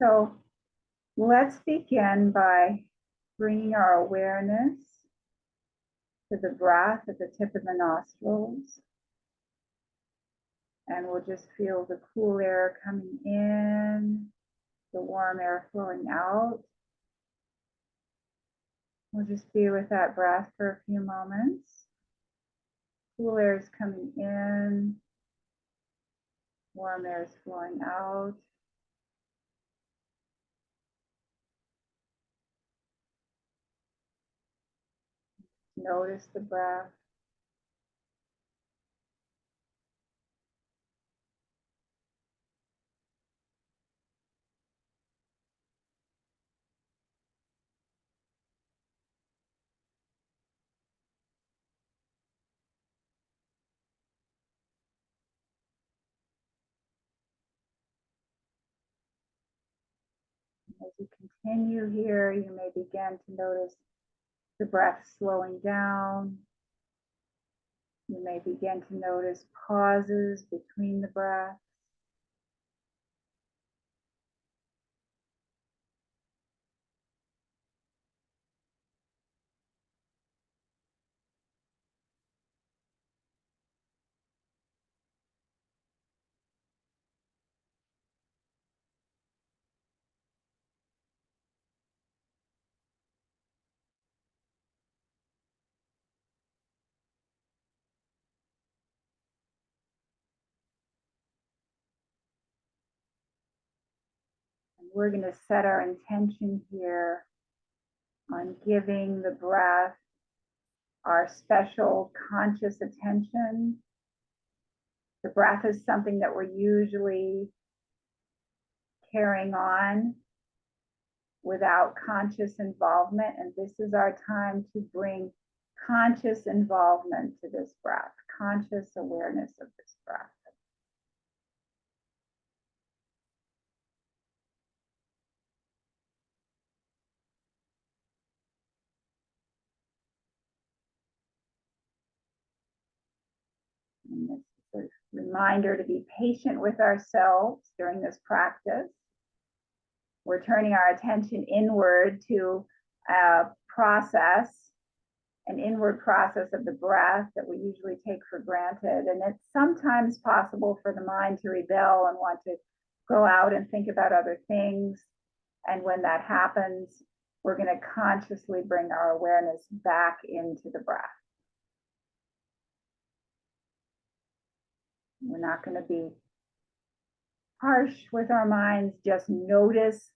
So let's begin by bringing our awareness to the breath at the tip of the nostrils. And we'll just feel the cool air coming in, the warm air flowing out. We'll just be with that breath for a few moments. Cool air is coming in, warm air is flowing out. Notice the breath. As you continue here, you may begin to notice the breath slowing down. You may begin to notice pauses between the breaths. And we're going to set our intention here on giving the breath our special conscious attention. The breath is something that we're usually carrying on without conscious involvement, and this is our time to bring conscious involvement to this breath, conscious awareness of this breath. And this is a reminder to be patient with ourselves during this practice. We're turning our attention inward to a process, an inward process of the breath that we usually take for granted. And it's sometimes possible for the mind to rebel and want to go out and think about other things. And when that happens, we're going to consciously bring our awareness back into the breath. We're not going to be harsh with our minds. Just notice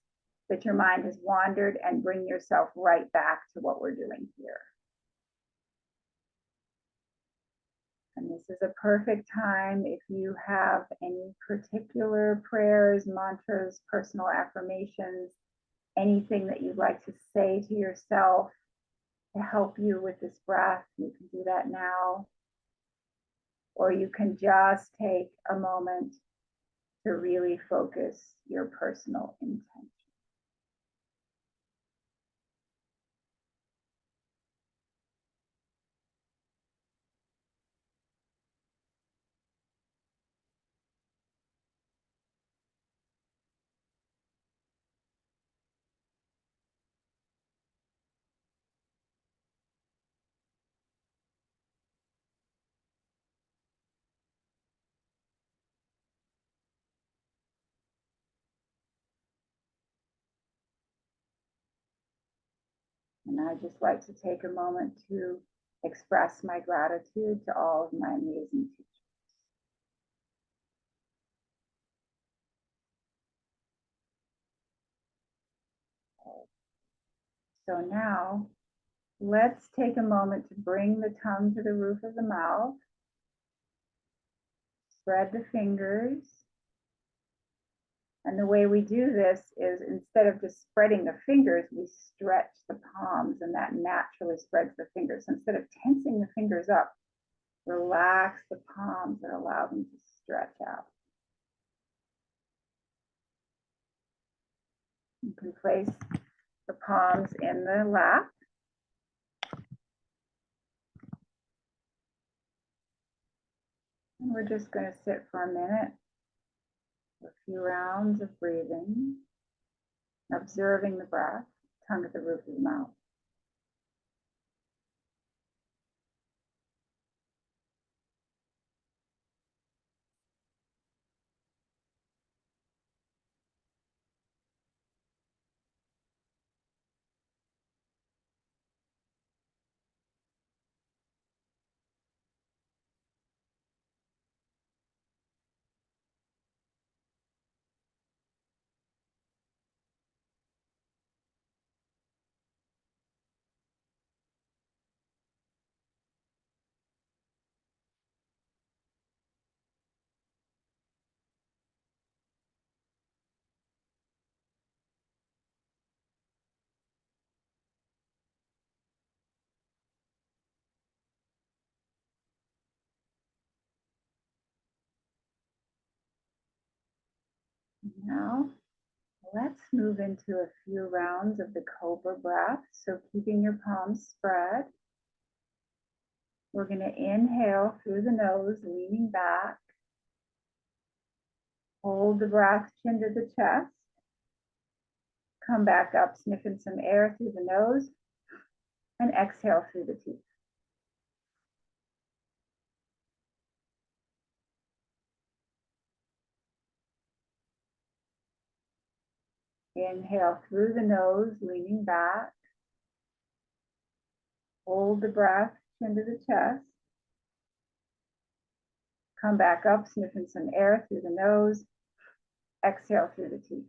that your mind has wandered and bring yourself right back to what we're doing here. And this is a perfect time if you have any particular prayers, mantras, personal affirmations, anything that you'd like to say to yourself to help you with this breath. You can do that now. Or you can just take a moment to really focus your personal intention. And I'd just like to take a moment to express my gratitude to all of my amazing teachers. So now, let's take a moment to bring the tongue to the roof of the mouth. Spread the fingers. And the way we do this is instead of just spreading the fingers, we stretch the palms, and that naturally spreads the fingers. So instead of tensing the fingers up, relax the palms and allow them to stretch out. You can place the palms in the lap. And we're just going to sit for a minute, a few rounds of breathing. observing the breath, tongue at the roof of the mouth. Now, let's move into a few rounds of the cobra breath. So keeping your palms spread. We're going to inhale through the nose, leaning back. Hold the breath, chin to the chest. Come back up, sniffing some air through the nose. And exhale through the teeth. Inhale through the nose, leaning back. Hold the breath, chin to the chest. Come back up, sniffing some air through the nose. Exhale through the teeth.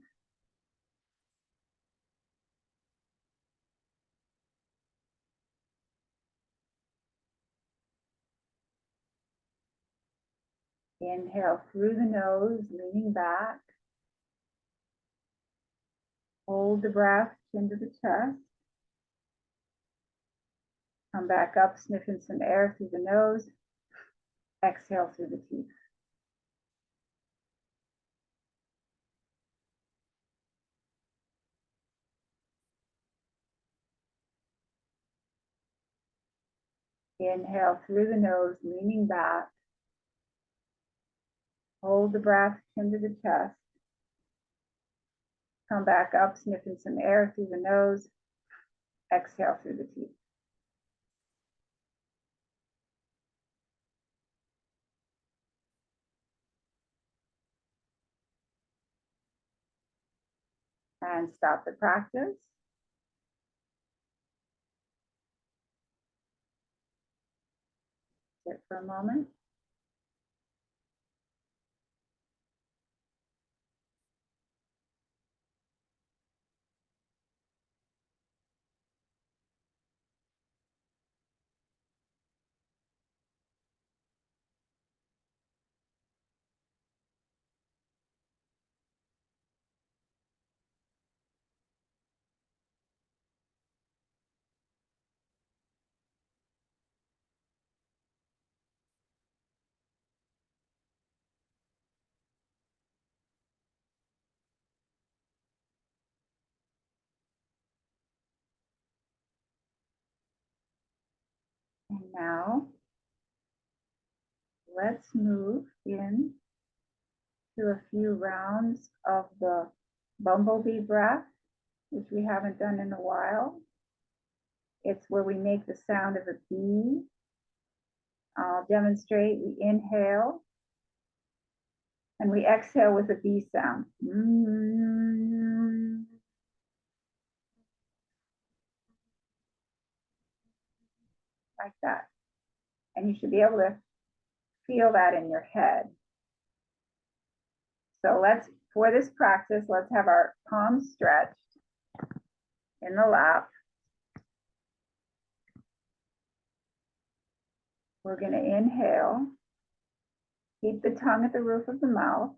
Inhale through the nose, leaning back. Hold the breath, chin to the chest. Come back up, sniffing some air through the nose. Exhale through the teeth. Inhale through the nose, leaning back. Hold the breath, chin to the chest. Come back up, sniffing some air through the nose. Exhale through the teeth. And stop the practice. Sit for a moment. And now, let's move in to a few rounds of the bumblebee breath, which we haven't done in a while. It's where we make the sound of a bee. I'll demonstrate. We inhale and we exhale with a bee sound. Like that. And you should be able to feel that in your head. So for this practice, let's have our palms stretched in the lap. We're going to inhale, keep the tongue at the roof of the mouth,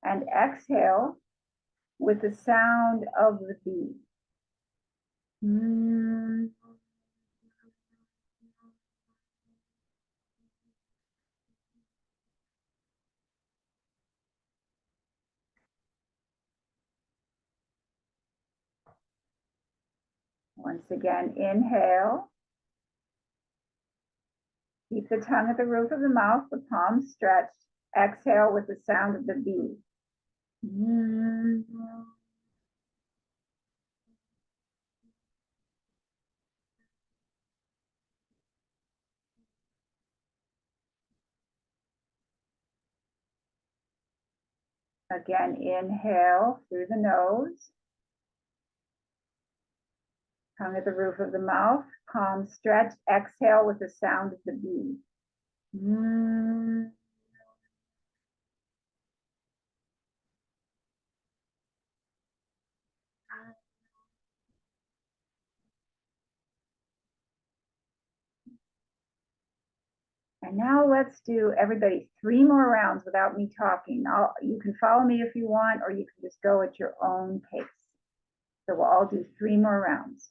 and exhale with the sound of the bee. Once again, inhale. Keep the tongue at the roof of the mouth, the palms stretched. Exhale with the sound of the bee. Again, inhale through the nose, tongue at the roof of the mouth, palms stretched, exhale with the sound of the B. And now let's do, everybody, 3 more rounds without me talking. You can follow me if you want, or you can just go at your own pace. So we'll all do 3 more rounds.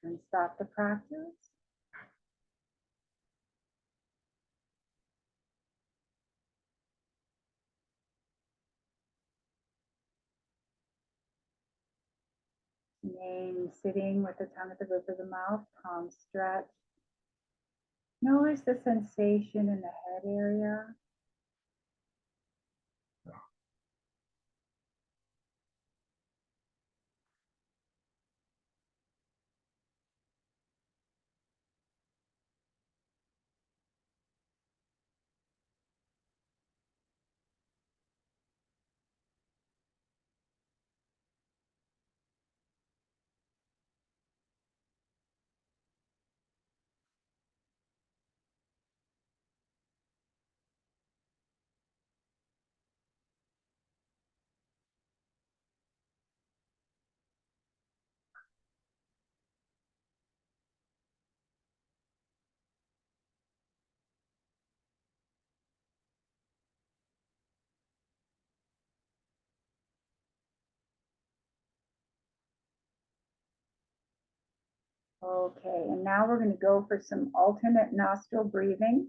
And stop the practice. Name sitting with the tongue at the roof of the mouth, palms stretched. Notice the sensation in the head area. Okay, and now we're going to go for some alternate nostril breathing.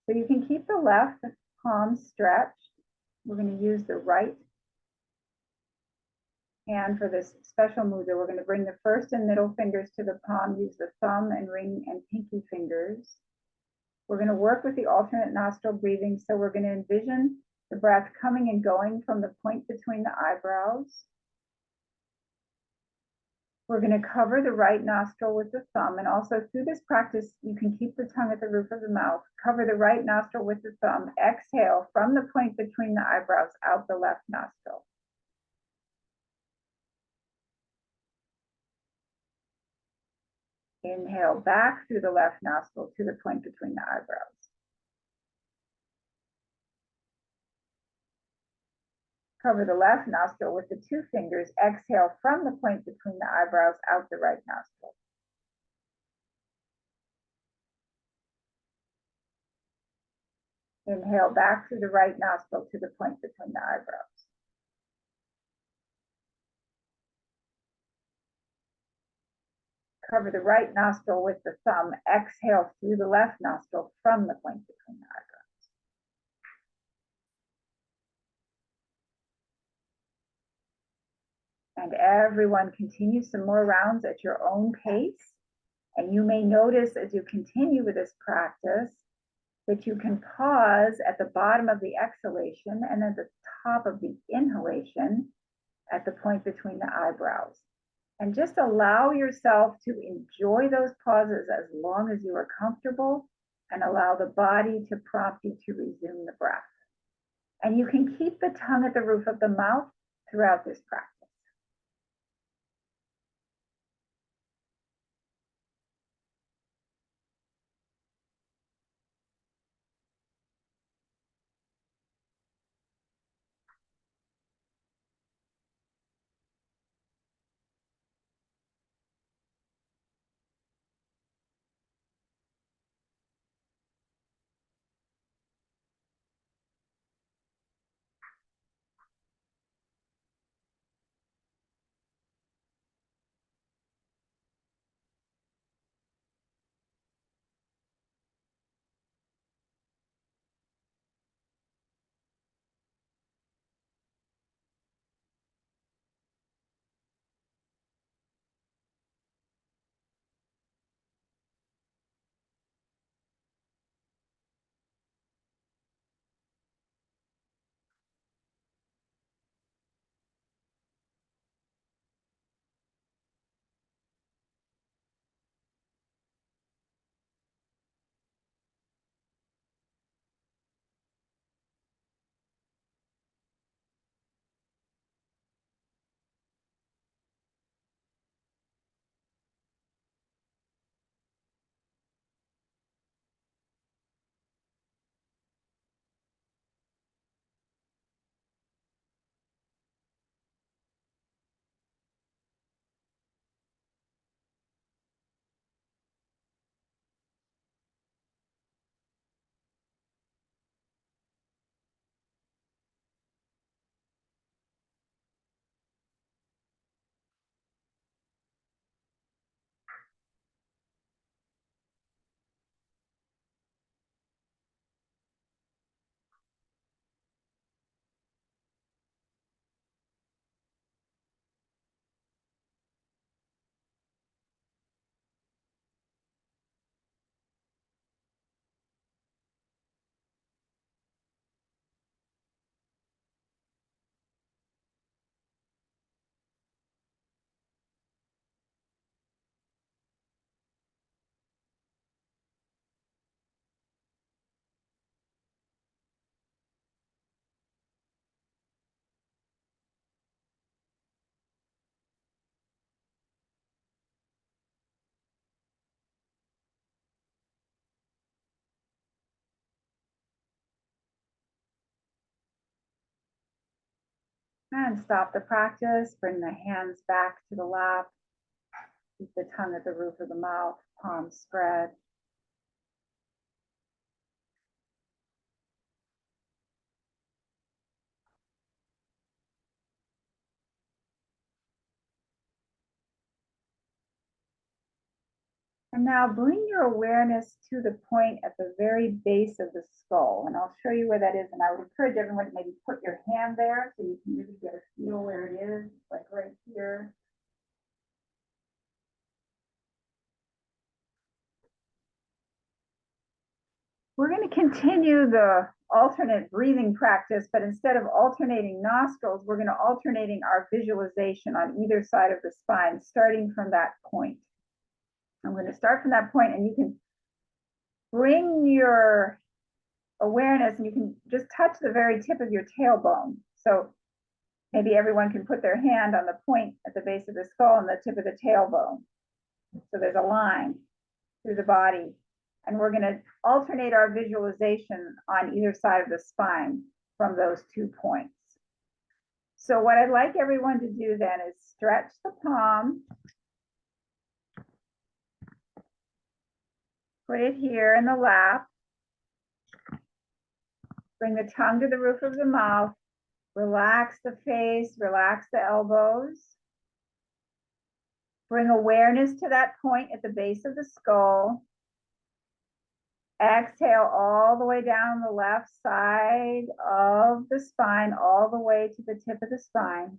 So you can keep the left palm stretched. We're going to use the right hand for this special mudra. We're going to bring the first and middle fingers to the palm, use the thumb and ring and pinky fingers. We're going to work with the alternate nostril breathing. So we're going to envision the breath coming and going from the point between the eyebrows. We're going to cover the right nostril with the thumb, and also through this practice, you can keep the tongue at the roof of the mouth, cover the right nostril with the thumb, exhale from the point between the eyebrows out the left nostril. Inhale back through the left nostril to the point between the eyebrows. Cover the left nostril with the 2 fingers, exhale from the point between the eyebrows out the right nostril. Inhale back through the right nostril to the point between the eyebrows. Cover the right nostril with the thumb, exhale through the left nostril from the point between the eyebrows. And everyone continue some more rounds at your own pace. And you may notice as you continue with this practice that you can pause at the bottom of the exhalation and at the top of the inhalation at the point between the eyebrows. And just allow yourself to enjoy those pauses as long as you are comfortable, and allow the body to prompt you to resume the breath. And you can keep the tongue at the roof of the mouth throughout this practice. And stop the practice. Bring the hands back to the lap. Keep the tongue at the roof of the mouth, palms spread. And now bring your awareness to the point at the very base of the skull. And I'll show you where that is. And I would encourage everyone to maybe put your hand there so you can really get a feel where it is, like right here. We're going to continue the alternate breathing practice, but instead of alternating nostrils, we're going to alternating our visualization on either side of the spine, starting from that point. I'm going to start from that point, and you can bring your awareness and you can just touch the very tip of your tailbone. So maybe everyone can put their hand on the point at the base of the skull and the tip of the tailbone. So there's a line through the body. And we're going to alternate our visualization on either side of the spine from those 2 points. So what I'd like everyone to do then is stretch the palm, put it here in the lap, bring the tongue to the roof of the mouth, relax the face, relax the elbows, bring awareness to that point at the base of the skull. Exhale all the way down the left side of the spine, all the way to the tip of the spine.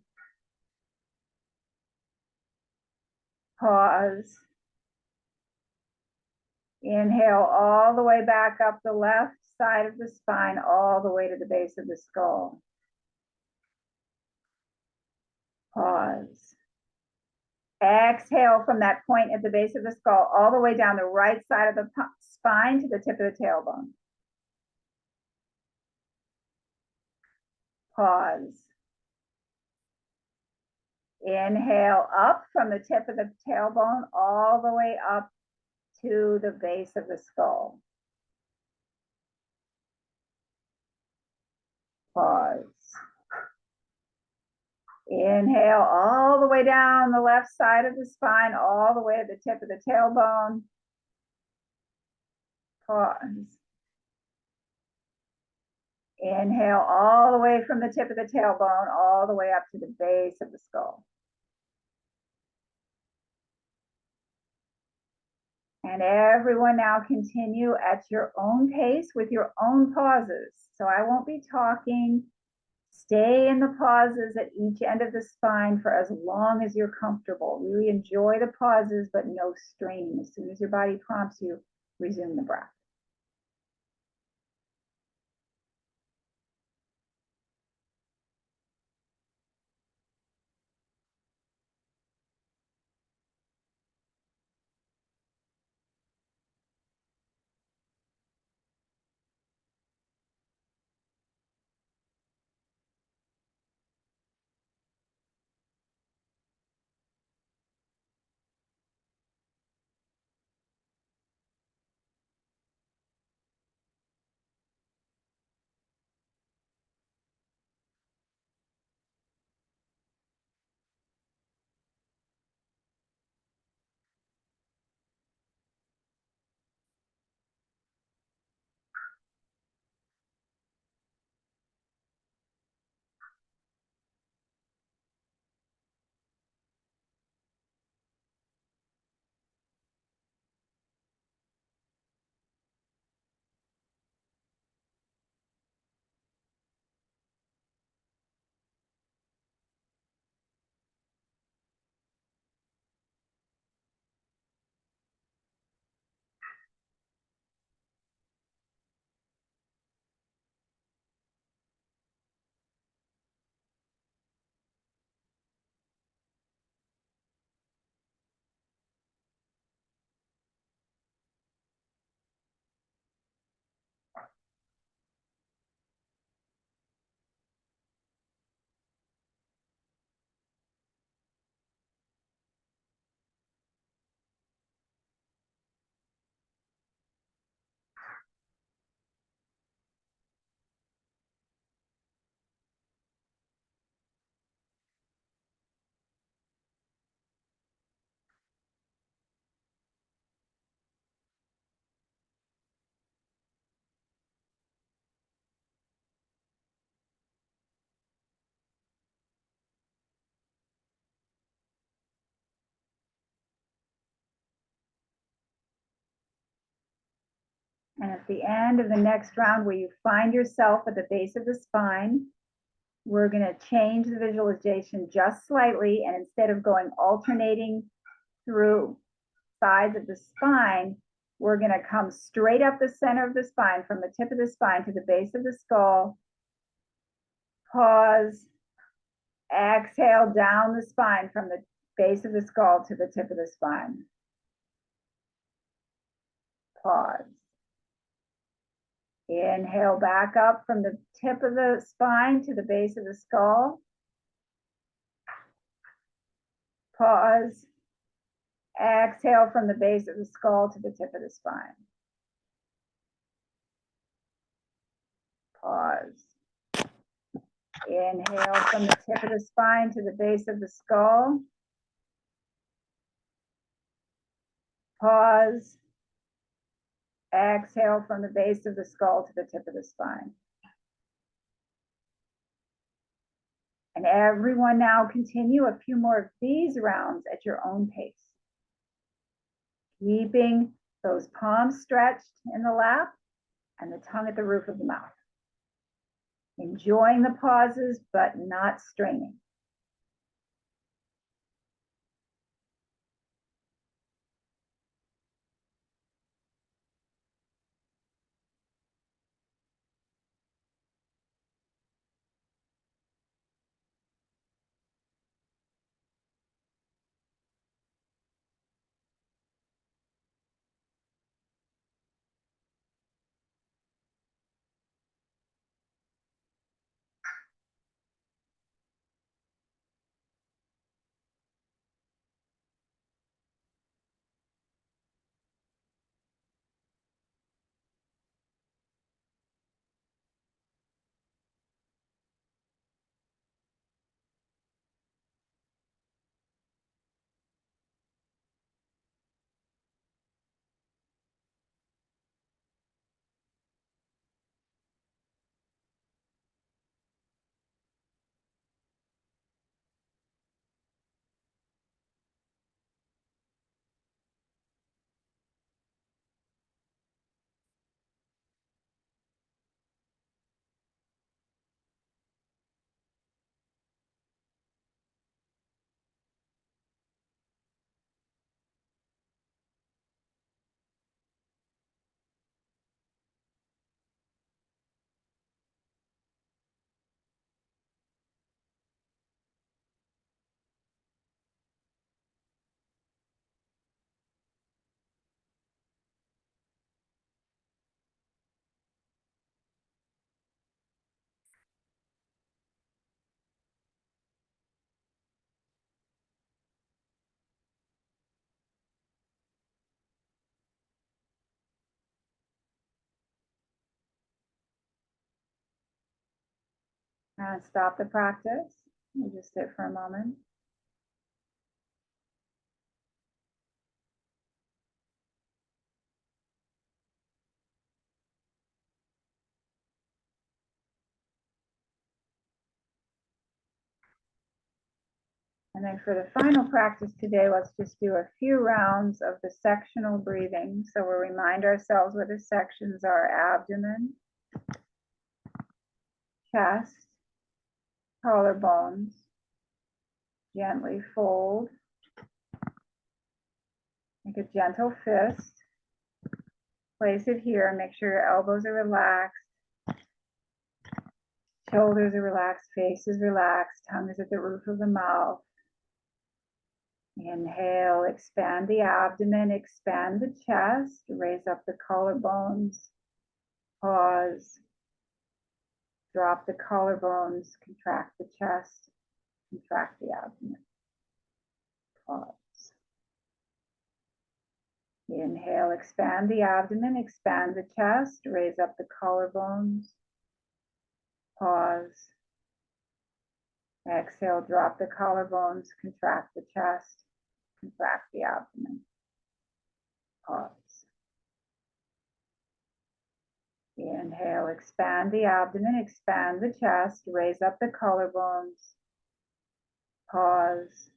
Pause. Inhale all the way back up the left side of the spine, all the way to the base of the skull. Pause. Exhale from that point at the base of the skull, all the way down the right side of the spine to the tip of the tailbone. Pause. Inhale up from the tip of the tailbone, all the way up to the base of the skull. Pause. Inhale all the way down the left side of the spine, all the way to the tip of the tailbone. Pause. Inhale all the way from the tip of the tailbone, all the way up to the base of the skull. And everyone now continue at your own pace with your own pauses. So I won't be talking. Stay in the pauses at each end of the spine for as long as you're comfortable. Really enjoy the pauses, but no strain. As soon as your body prompts you, resume the breath. And at the end of the next round, where you find yourself at the base of the spine, we're going to change the visualization just slightly. And instead of going alternating through sides of the spine, we're going to come straight up the center of the spine, from the tip of the spine to the base of the skull. Pause. Exhale down the spine from the base of the skull to the tip of the spine. Pause. Inhale back up from the tip of the spine to the base of the skull. Pause. Exhale from the base of the skull to the tip of the spine. Pause. Inhale from the tip of the spine to the base of the skull. Pause. Exhale from the base of the skull to the tip of the spine. And everyone now continue a few more of these rounds at your own pace. Keeping those palms stretched in the lap and the tongue at the roof of the mouth. Enjoying the pauses, but not straining. And stop the practice. We'll just sit for a moment. And then for the final practice today, let's just do a few rounds of the sectional breathing. So we'll remind ourselves what the sections are: abdomen, chest, collarbones. Gently fold. Make a gentle fist. Place it here. Make sure your elbows are relaxed. Shoulders are relaxed. Face is relaxed. Tongue is at the roof of the mouth. Inhale, expand the abdomen, expand the chest, raise up the collarbones. Pause. Drop the collarbones, contract the chest, contract the abdomen. Pause. Inhale, expand the abdomen, expand the chest, raise up the collarbones. Pause. Exhale, drop the collarbones, contract the chest, contract the abdomen. Pause. Inhale, expand the abdomen, expand the chest, raise up the collarbones. Pause.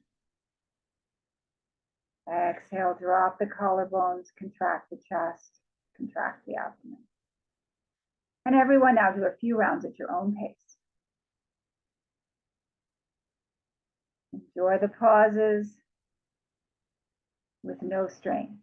Exhale, drop the collarbones, contract the chest, contract the abdomen. And everyone now do a few rounds at your own pace. Enjoy the pauses with no strain.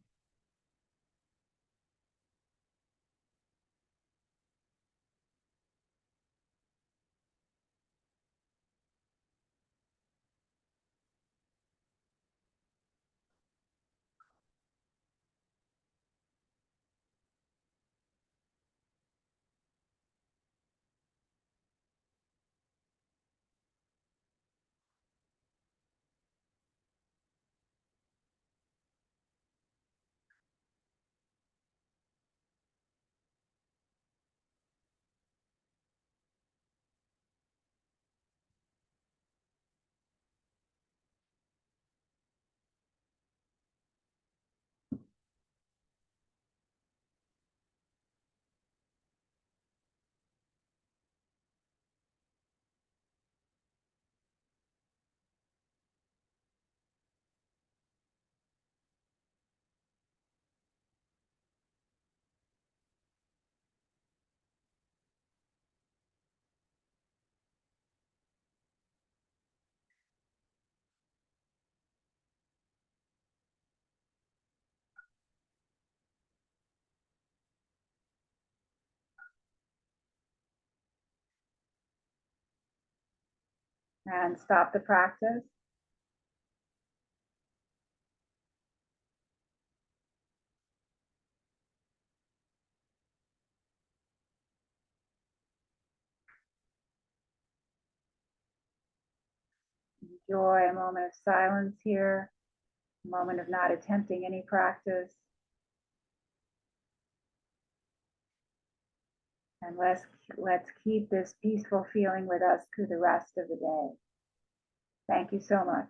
And stop the practice. Enjoy a moment of silence here, a moment of not attempting any practice. And let's keep this peaceful feeling with us through the rest of the day. Thank you so much.